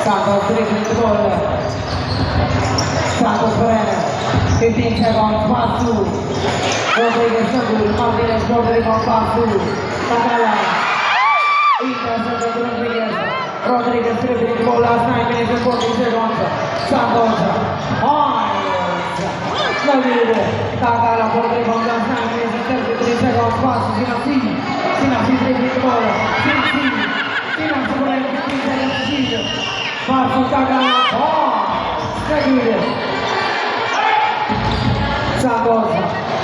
Santos dribbling the ball. Santos Pereira. 15 seconds, pass through. Rodriguez Nagul, Martinez bordering on pass through. Tagala. Intercepted Rodriguez. Rodriguez dribbling the ball, last 9 minutes and 40 seconds. Santos. Nagul. Tagala bordering on last 9 minutes and 33 seconds. Pass to Sinapsi. Sinapsi dribbling the ball. Sinapsi bordering 15 seconds to shoot. Pass to Tagala. Nagul. Santos,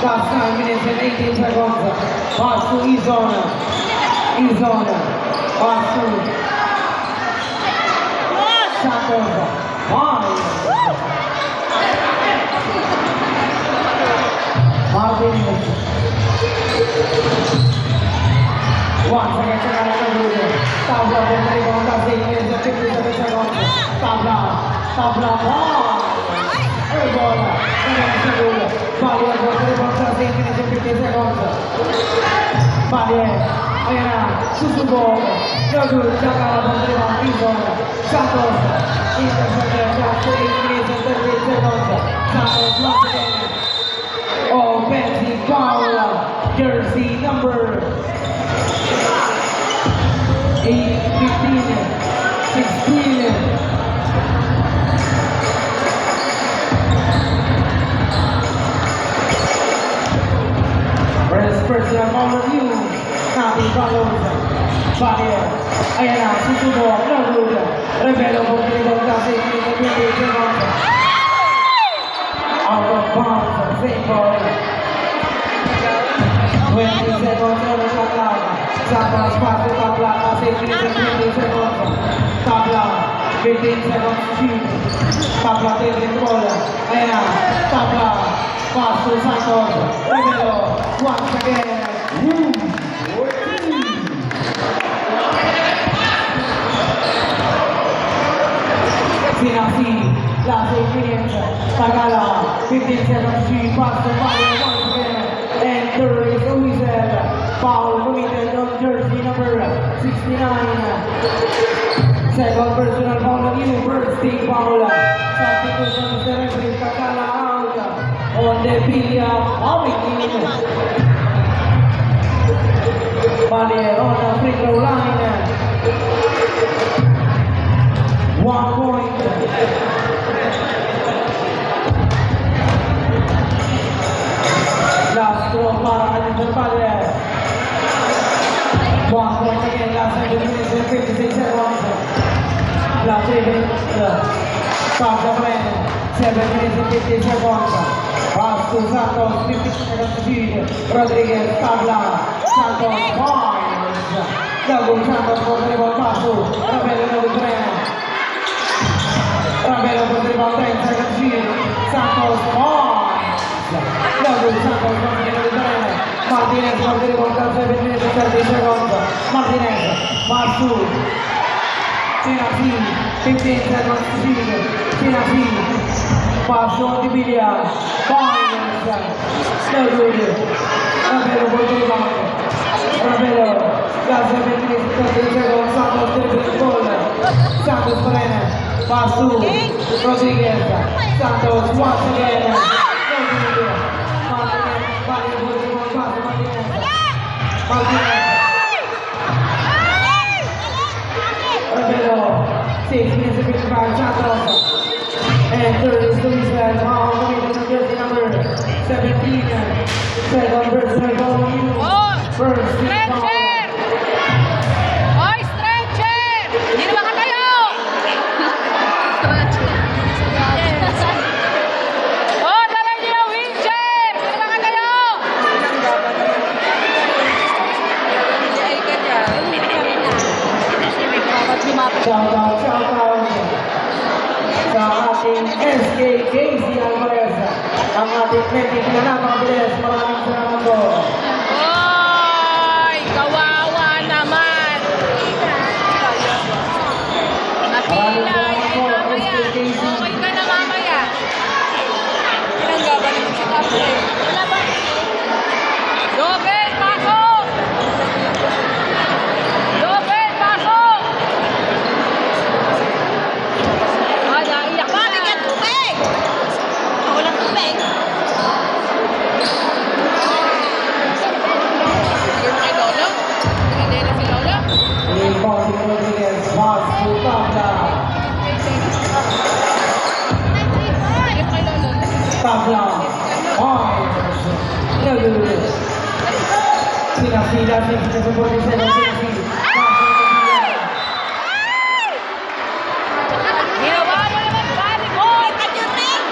last 9 minutes and 18 seconds. Pass to Izona. Pass to Santos. Martinez. Once again, Tagala Nagul. Tabla for the rebound, 8 minutes and 57 seconds. Tabla. Ball. Balier for the rebound, 8 minutes and 50 seconds. Balier. Ayan na, susubok. Nagul, Tagala for the rebound, Izona. Santos. Intercepted, just 8 minutes and 38 seconds. Santos once again. Offensive foul, jersey number 8, 15, 16. First personal foul review, Nabi follows. Balier, ayan na, susubok, Nagul. Revelo for the rebound, 8 minutes and 28 seconds. Out of bounds, same ball. 20 seconds on the shot clock. Santos pass to Tabla, 8 minutes and 20 seconds. Tabla, 15 seconds to shoot. Tabla taking the ball. Ayan, Tabla, pass to Santos. Revelo, once again. Sinapsi, last 8 minutes. Tagala, 15 seconds to shoot. Pass to Balier once again. And there is a whistle. Foul committed on jersey number 69. Second personal foul on you, first team foul. Substitution is the referee, Tagala out on the Villa fouling team. Balier on the free throw line. 1 point. Last throw para Alexander Balier. 1 point again, last 7 minutes and 56 seconds. Last 8 minutes. Stop the plan. 7 minutes and 50 seconds. Pass to Santos, 50 seconds to shoot. Rodriguez, Tabla. Santos, points. Nagul Santos for the rebound, pass to Revelo Nagul Pereira. Revelo for the rebound, 10 seconds to shoot. Santos, points. Nagul Santos for the rebound. Martinez for the rebound, 7 minutes and 30 seconds. Martinez, pass to Sinapsi, 15 seconds to shoot. Sinapsi, pass to Ontivedia. Points. Nagul. Revelo for the rebound. Revelo, last 7 minutes and 30 seconds. Santos dribbling the ball. Santos Pereira, pass to Rodriguez. Santos once again. Revelo, 6 minutes and 55 Santos. And third is Luis Foul committed on jersey number 17. Second personal foul on you. First team foul. Hoy, stretcher! Hindi na makatayo! Oh, dala niyo yung wheelchair! Hindi na makatayo! Shout out sa ating SK Casey Alvarez, ang ating medic na napakabilis. Maraming salamat po. Hoy, kawawa naman! Napila, yan mamaya. Okay ka na mamaya. Pinanggaban naman si Kapre. Wala ba? Dobel, pasok! Dobel, pasok! Sinasi last 40 seconds. Sinasi. Ginawa mo naman, bali boy! Kajuting!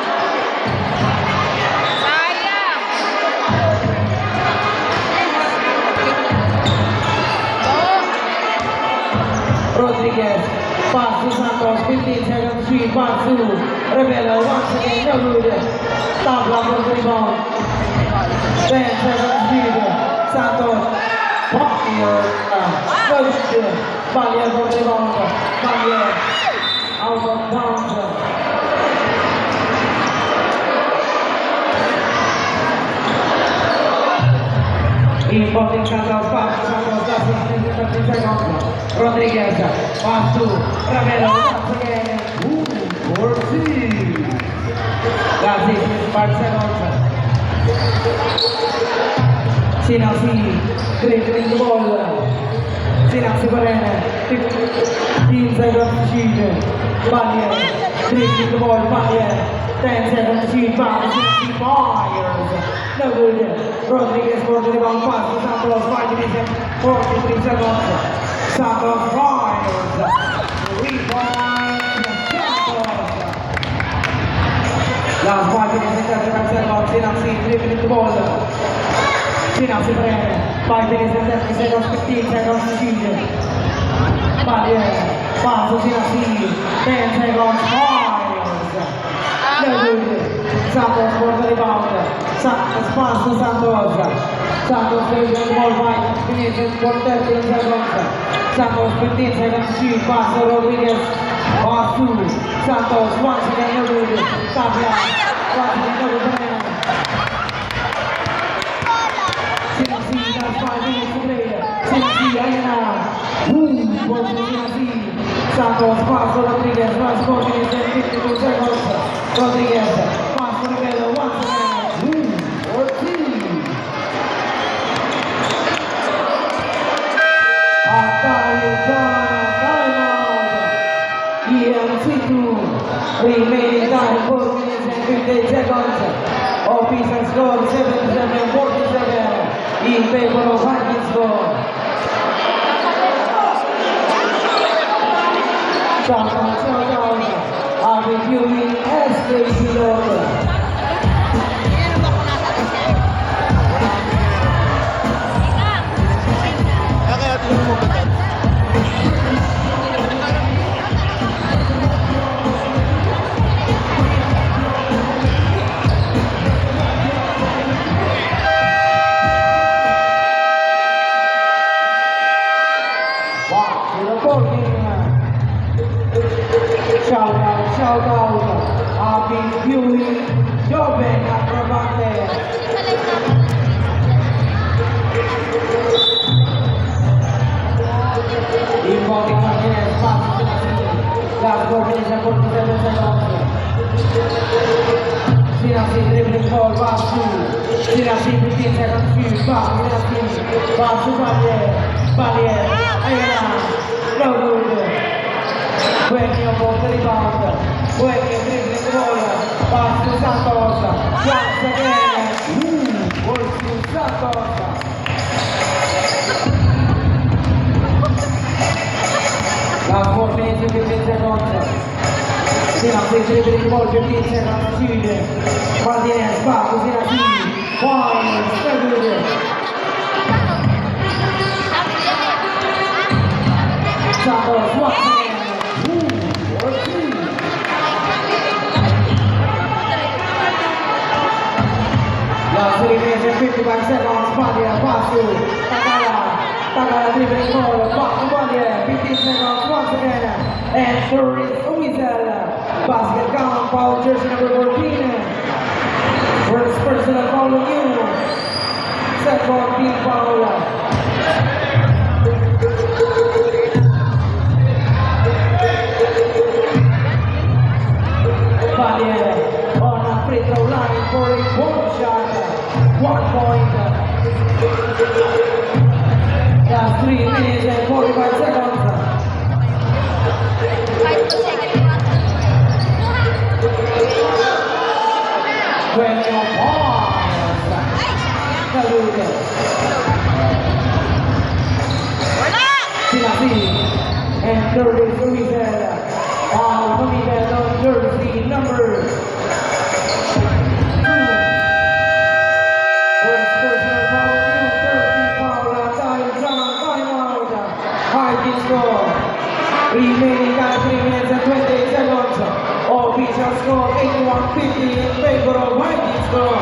Sayang! Rodriguez. Pass to Santos. 15 seconds. Sweet. Pass to Rebelo. Once again. No good. Tabla for the rebound. 10 seconds. Sweet. Santos. Balia. Good. Balia for the rebound. Balia. Out of bounds. Inbounding Santos, pass to Santos, last 15 seconds. Rodriguez, pass to Ravelo, once again. Ortiz. Last 5 seconds. Sinasi, dribbling the ball. Sinasi pa rin. 15 seconds to shoot. Balia, dribbling the ball. Balia, 10 seconds to shoot. Balia, Sinasi fires. No good. Rodriguez for the rebound pass to Santos. 5 minutes and 43 seconds. Santos fires. Rebound. Santos. Last 5 minutes and 35 seconds. Sinasi dribbling the ball. Sinasi pa rin. 5 minutes and 30 seconds. 15 seconds to shoot. Balia, pass to Sinasi. 10 seconds. Fires. No good. Santos for the rebound. Santos pass to Santos. Santos plays the ball 5 minutes and 30 seconds. Santos 15 seconds to shoot. Pass to Rodriguez. Pass to Santos. Once again, no good. Tabla. Once again, no good. Sinasi has 5 minutes to play. Sinasi, Ayana. Boom. For Sinasi. Santos pass to Rodriguez. Last 4 minutes and 52 seconds. Rodriguez. Pass to Rebelo. Once again. Ortiz. Timeout. EMC2. Remaining time 4 minutes and 58 seconds. Official score 77-47 in favor of Vikings. Shout out. Are reviewing SKC Local. Shout out, I've been viewing Joven Acrobate. Inbounding again, pass to Sinasi. Last 4 minutes and 47 seconds. Sinasi dribbling ball, pass to Sinasi, 15 seconds shoot, pass Sinasi, pass to Balia, Ayala, no good. When you go to the rebound, when you dribbling the ball, pass to Santos, once again, goes to Santos. Last 4 minutes and 15 seconds. Sinasi dribbling the ball, 15 seconds, shoot. Martinez, pass to Sinasi, points, no good. Santos, once again. Last 3 minutes and 55 seconds, Balia, pass to Takala. Takala dribbling ball, back to Balia, 15 seconds once again. And there is a whistle. Basket count, foul jersey number 14. First personal foul on you. Second team foul. Balia on a free throw line for a one shot. 1 point. Last 3 minutes and 45 seconds. When you pause. 30 Louisiana. On jersey number 2. First personal foul, 30 foul, timeout. High score. Remaining at 3 minutes and 20 seconds. Official score 81-50 in favor of White score.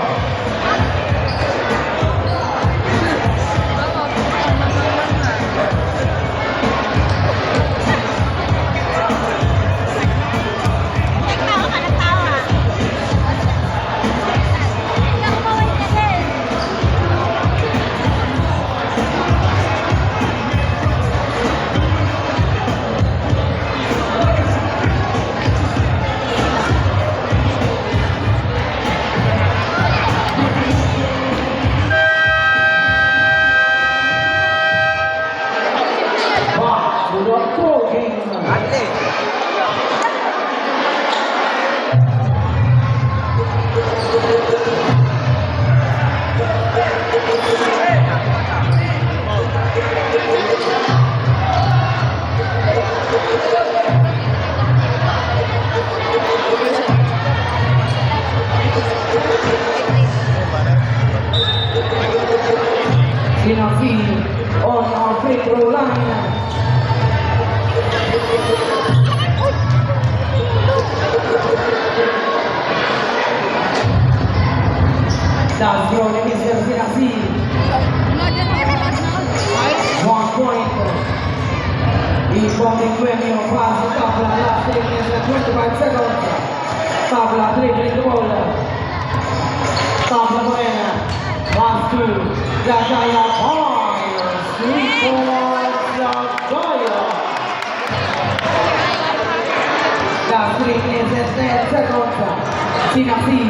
Sinasi on our free throw line. That's the only Mr. Sinasi. 1 point. Incoming premium pass to Tabla, last 3 minutes and 25 seconds. Tabla dribbling the ball. Tabla Morena. 1-2. Jaya fires. 3 points. Jaya. Last 3 minutes and 10 seconds. Sinasi.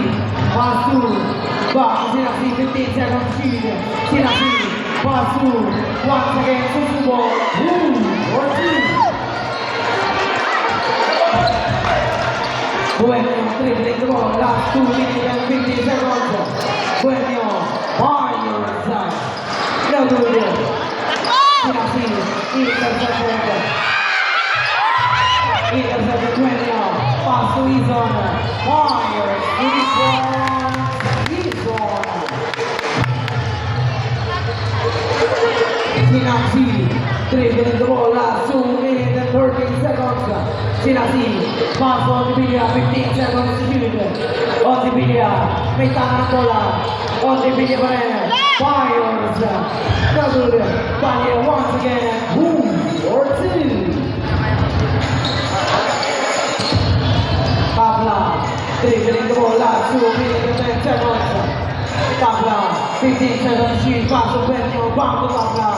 1-2. Back to Sinasi, 15 seconds shoot. Sinasi. 1-2. Once again, Susubo. Or 2. Bueno, dribbling the ball. Last 2 minutes and 15 seconds. Bueno, on your side. No good. Sinasi, intercepted. Intercepted 20. Pass to Izon. Myers, 3 points. Izon. Sinasi, dribbling the ball. Last 2 minutes and 13 seconds. Sinasi, pass on the Bilia, 15 seconds to shoot. On the Bilia, may tangan ang bola. On the Bilia pa rin. Fires. No good. Bilia once again. Boom. Or 2. Tabla, dribbling the ball. Last 2 minutes and 10 seconds. Tabla, 15 seconds shoot. Pass to Benio. Back to Tabla.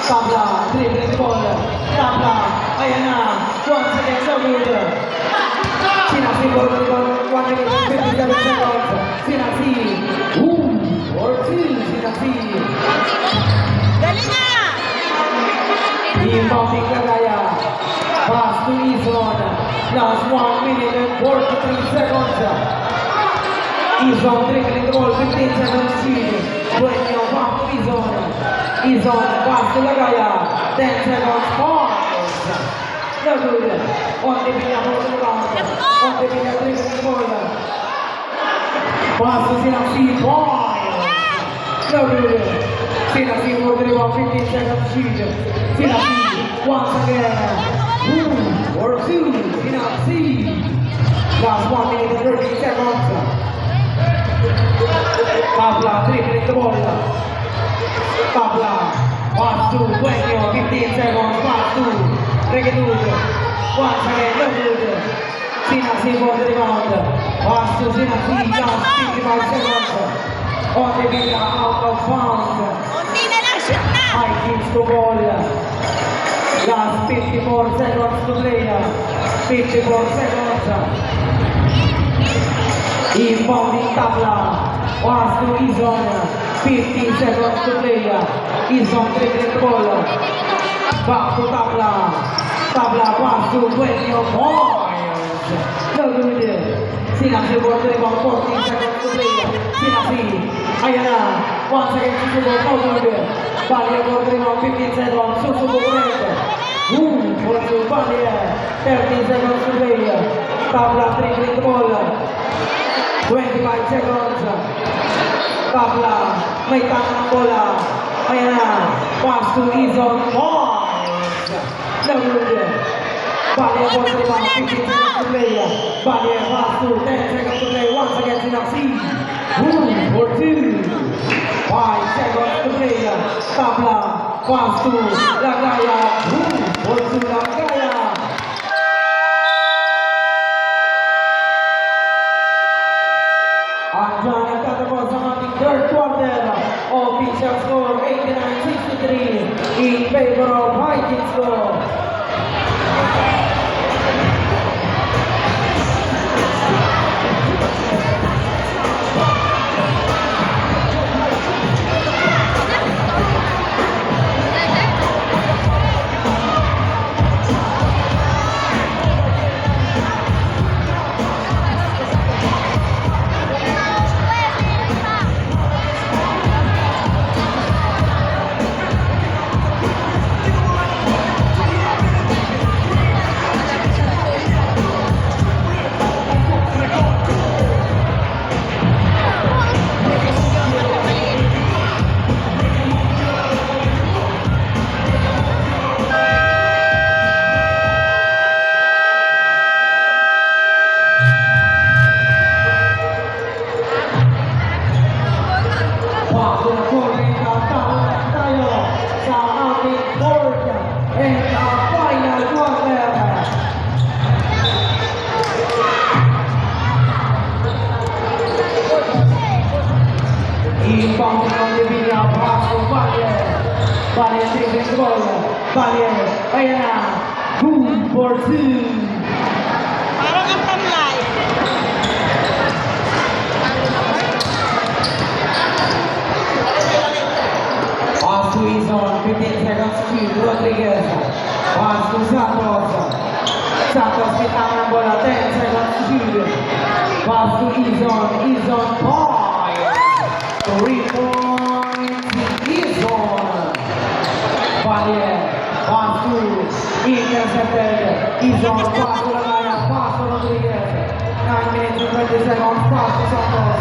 Tabla, dribbling the ball. Tabla, ayan na. Once again, no good. Sinasi, ball to the ball. 1 minute and 57 seconds. Sinasi, boom, or 2. Sinasi. Galing na! Inbounding Cagaya. Pass to Izon. Last 1 minute and 43 seconds. Izon dribbling the ball. 15 seconds shoot. Bueno, back to Izon. Izon, pass to Cagaya. 10 seconds. Pause. No good. On the Bilia, ball to the ground. On the Bilia, dribbling the ball. Pass to Sinasi. Pause. No good. Sinasi for the rebound. 15 seconds shoot. Sinasi once again. Boom or 2. Sinasi. Last 1 minute and 30 seconds. Tabla dribbling the ball. Tabla. Pass to Benio. 15 seconds. Pass to Regetud. Once again, no good. Sinasi for the rebound. Pass to Sinasi. Last 55 seconds. On the Bilia, out of bounds. Unti na lang, shoot na! High kicks to ball. Last 54 seconds to play. 54 seconds. Inbounding Tabla. Pass to Izon. 15 seconds to play. Izon dribbling the ball. Back to Tabla. Tabla pass to Benio. Myers. No good. Sinasi ball to rebound. 14 seconds to play. Sinasi. Ayan na. Once again, Susubo. No good. Balia ball to rebound. 15 seconds. Susubo correct. for Valia. 30 seconds to play. Tabla dribbling the ball. 25 seconds. Tabla, may tama ng bola. Ayan na, pass to Izon Boys. Nagulog. Valia ball to rebound, 15 seconds to play. Valia pass to 10 seconds to play. Once again, Sinaxi. For 2. 5 seconds to play. Tabla, pass to Lagaya. For 2 Lagaya. Andyan nagtatapos ang ating third quarter. Official score 89-63 in favor of Vikings score. Ayan na, good for 2. Parang ang tamlay. Pass to Izon, 15 seconds to Rodriguez. Pass to Santos. Santos pitang ng bola, 10 seconds to shoot. Pass to Izon, Izon Boy. 3 points, Izon. Valia, pass to intercepted. Izon, pass to Lagaya, pass to Rodriguez. 9 minutes and 20 seconds, pass to Santos.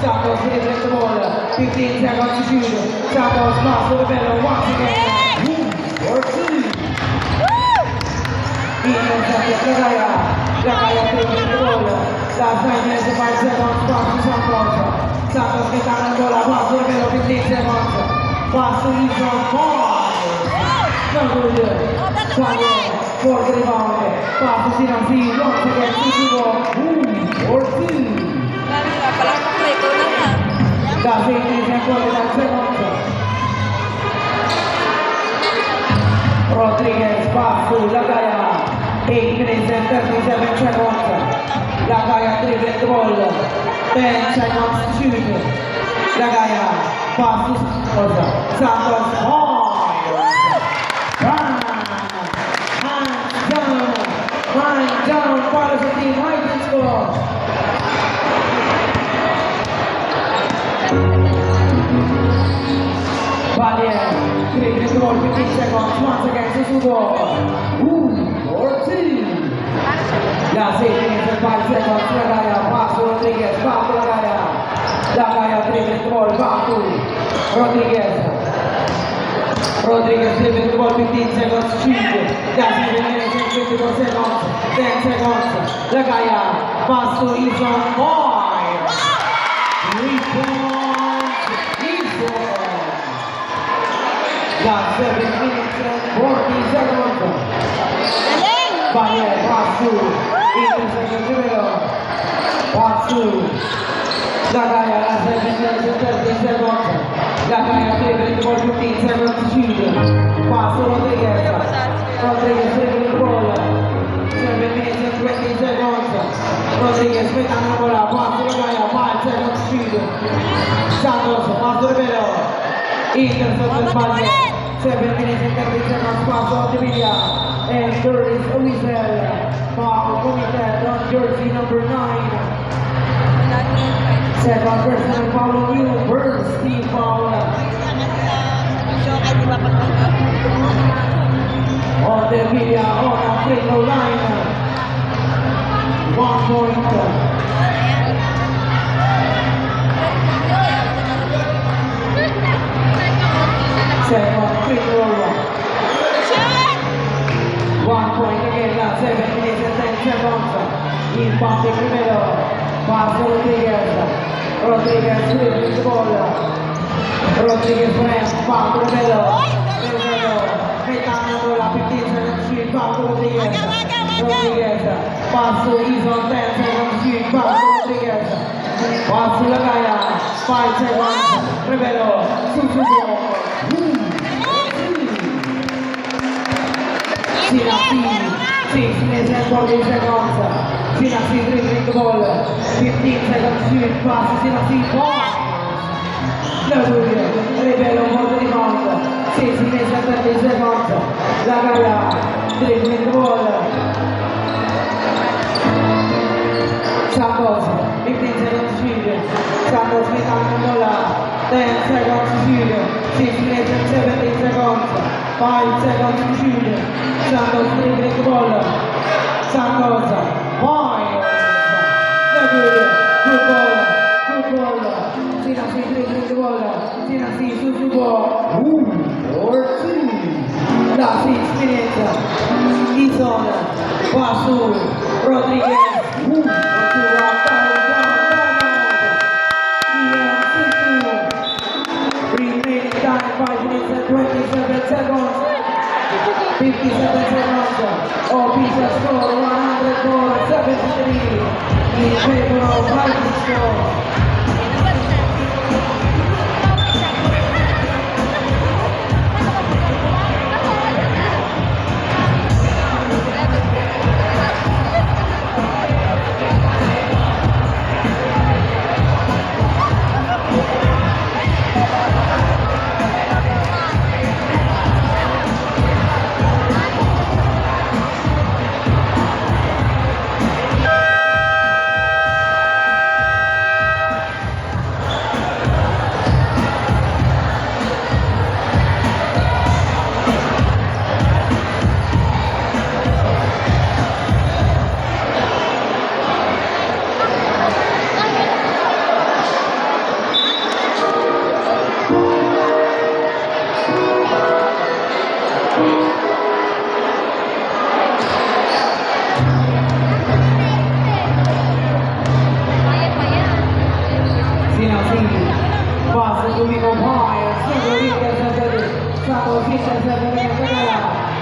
Santos dribbling the ball, 15 seconds to shoot. Santos pass to the middle, once again. For 2. Intercepted Lagaya. Lagaya dribbling the ball. Last 9 minutes and 5 seconds, pass to Santos. Santos kitang ng bola, pass to the middle, 15 seconds. Pass to Izon Boy. No good. Valia for the rebound. Pass to Sinaxi, once again, Isugo. For 2. Lalo nga, parang play ko lang ha. Last 8 minutes and 49 seconds. Rodriguez pass to Lagaya. 8 minutes and 37 seconds. Lagaya dribbling the ball. 10 seconds to shoot. Lagaya pass to Santos. Santos hand down para sa team Vikings score. Valia, dribbling the ball, 15 seconds, once again, Susugo. For 2. Last 8 minutes and 5 seconds, Lagaya, pass to Rodriguez, back to Lagaya. Lagaya dribbling the ball, back to Rodriguez. Rodriguez dribbling the ball, 15 seconds, shoot. Last 7 minutes and 54 seconds, 10 seconds. Lagaya, pass to Izon Boy. 3 points, Izon. Last 7 minutes and 40 seconds. Galing! Valia, pass to intercepted Rivero. Pass to Lagaya, last 7 minutes and 30 seconds. Lagaya dribbling the ball, 15 seconds to shoot. Pass to Rodriguez. Rodriguez dribbling the ball. 7 minutes and 20 seconds. Rodriguez pitang ng bola. Pass to Lagaya, 5 seconds to shoot. Santos, pass to Rivero. Intercepted Valia. 7 minutes and 30 seconds. Pass to Otivilla. And there is a whistle. Foul committed on jersey number 9. Second personal foul on you, Burns, team foul. So, ay di ba pag On Montevilla on a free throw line. 1 point. Second free throw. 1 point again, 7 minutes and 10 seconds. Inbounding Rivero. Pass to Rodriguez. Rodriguez dribbling the ball. Rodriguez press. Back to Rivero. Rivero. Metà la bola, 15 seconds shoot. Back to Rodriguez. Rodriguez. Pass to Ison, 10 seconds shoot. Back to Rodriguez. Pass to Lagaya. 5 seconds. Rivero. Susubo. Sinasi, 6 minutes and 40 seconds. Sinasi dribbling the ball. 15 seconds shoot pass. Sinasi ball. Rivero for the rebound. 6 minutes and 30 seconds. Lagaya dribbling the ball. Santos, 15 seconds shoot. Santos metà bola. 10 seconds shoot. 6 minutes and 17 seconds. 5 seconds to shoot. Santos dribbling the ball. Santos fires. Good ball. Good ball. Sinasi dribbling the ball. Sinasi Susubo. 4-2. Last 6 minutes. Ison. Pasu. Rodriguez. Remaining time 5 minutes and 27 seconds. 57 seconds. Official score 104-73 in favor of Viking score.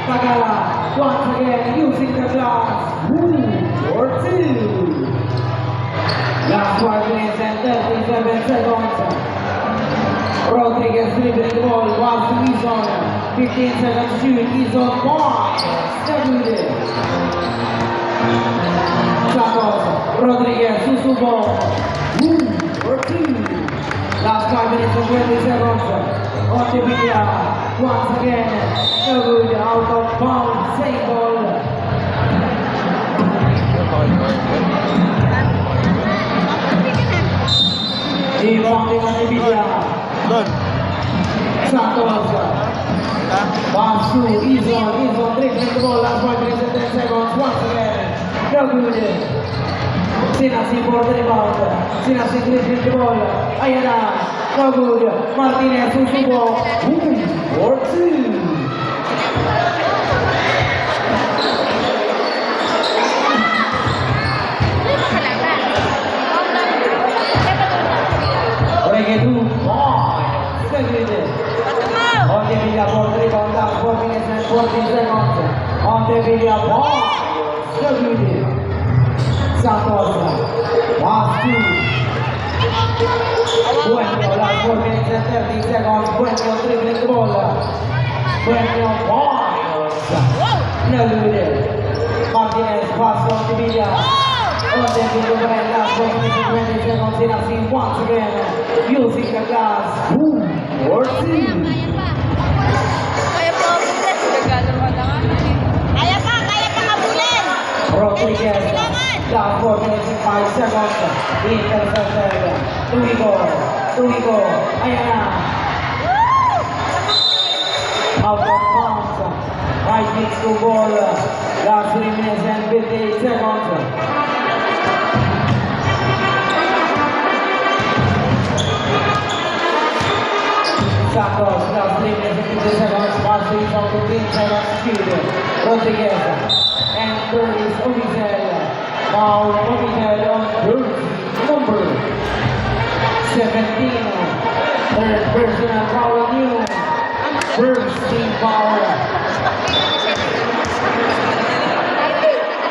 Tagala, once again using the glass. 4-2. Last 5 minutes and 37 seconds. Rodriguez dribbling the ball, pass to Ison. 15 seconds shoot, Ison fires. Good. Santos, Rodriguez, Susubo. 4-2. Last 5 minutes and 20 seconds. Montevilla, once again, no good, out of bounds, same ball. Rebounding Montevilla. Santos. Pass to Ison dribbling the ball, last 5 minutes and 10 seconds, once again, no good. Sinasi for the rebound. Sinasi dribbling the ball. Ayala. No good. Martinez Susubo. 4-2. Reggaeton. Montevilla for the rebound. Last 4 minutes and 14 seconds. Montevilla ball. Santos. Pass to Bueno, last 4 minutes and 30 seconds. Bueno dribbling the ball. Bueno fires. No good. Martinez pass on the Villa. Montevilla brand last 4 minutes and 20 seconds. Sinasi once again using the glass. 4-2. Rodriguez, last 4 minutes and 5 seconds. Intercepted. Tuigo. Ayana. Out of bounds. Right kicks to ball. Last 3 minutes and 58 seconds. Santos, last 3 minutes and 50 seconds. Passing from 15 seconds speed. Rodriguez and Curtis Omizel. Now Omizel on jersey number 17. Third personal foul new. First team foul.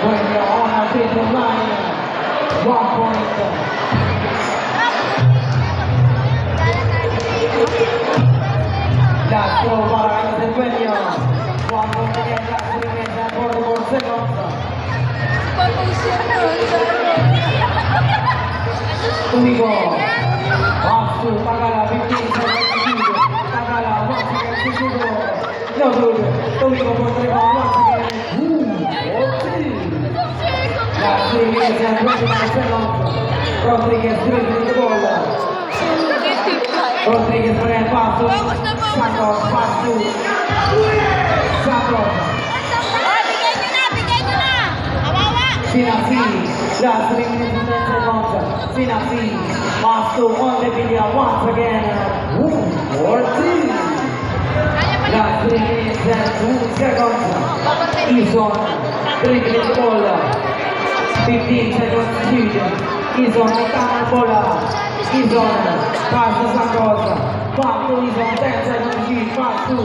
When you're on a big line, 1 point. Last throw by the Dueño. 1 point again, last 3 minutes and 44 seconds. Tumigo. Off to Tagala, 15 seconds to shoot. Tagala, once again to shoot. No good. Tumigo for the rebound once again. Last 3 minutes and 29 seconds. Rodriguez dribbling the ball. Rodriguez for that pass to Santos, pass to Santos. Sinasi, last 3 minutes and 10 seconds. Sinasi, pass to Montevideo once again. 14. Last 3 minutes and 2 seconds. Ison, dribbling the ball. 15 seconds to shoot. Ison, metà bola. Ison, pass to Santos. Back to Ison, 10 seconds to shoot. Pass to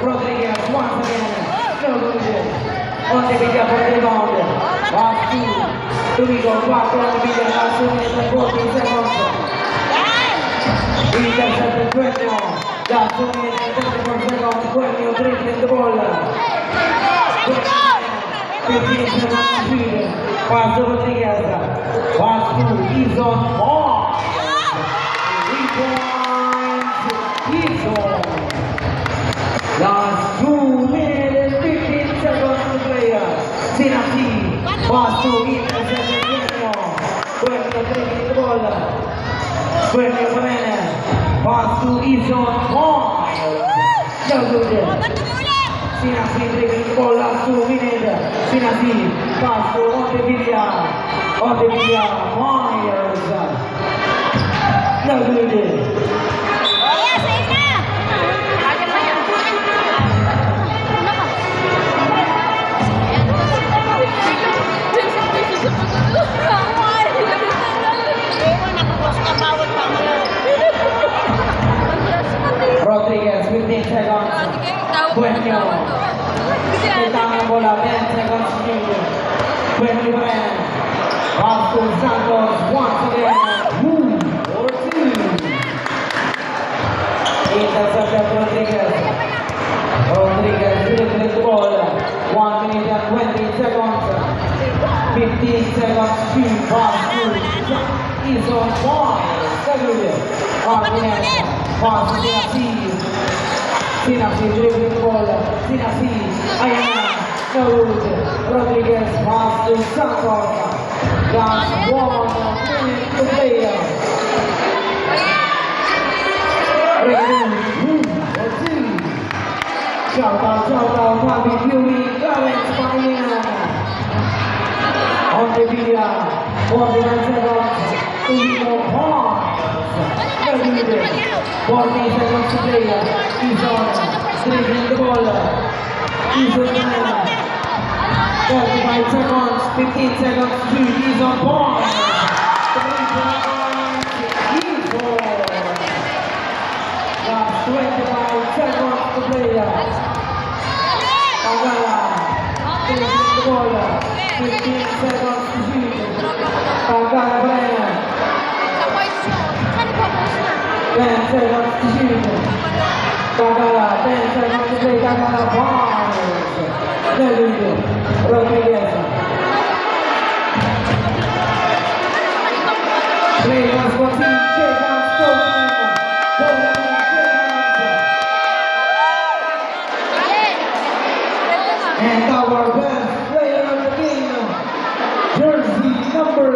Rodriguez once again. No good. Montevideo for the rebound. Pass to Tumigo. Back to Montevideo. Last 2 minutes and 14 seconds. Intercepted Dueño. Last 2 minutes and 34 seconds. Dueño dribbling the ball. 15 seconds to shoot. Pass to Rodriguez. Pass to Ison. Ison. Last 2 minutes and 15 seconds to play. Sinasi. Pass to intercepted Dueño. Dueño dribbling the ball. Dueño Morena. Pass to Ison. No good. Sinasi dribbling the ball. Last 2 minutes. Sinasi. Pass to Montevideo. Montevideo. Myers. No good. Rodriguez, 15 seconds. Dueño. Metà bola, 10 seconds to shoot. Dueño Morena. Pass to Santos once again. 14. Intercepted Rodriguez. Rodriguez dribbling the ball. 1 minute and 20 seconds. 15 seconds to shoot. Pass to Ison. 5. Martinez. Pass to Sinasi. Sinasi dribbling the ball. Sinasi. Ayana. No good. Rodriguez. Pass to Santos. Last 1 minute to play. Shout out, Bobby Fury, Clarence Pioneer. On the video, 41 seconds, Tumigo Pons. 40 seconds to play. Ison, dribbling the ball. Ison, 35 seconds, 15 seconds to shoot. Ison Pons. 3 points, Ison. Last 25 seconds to play. Tagala, dribbling the ball. 15 seconds to shoot. Tagala, Brian. 10 seconds to shoot. Tagala, 10 seconds to play. Tagala, Barnes. Rodriguez. Play once for team. Shake hands, and our best player of the game, jersey number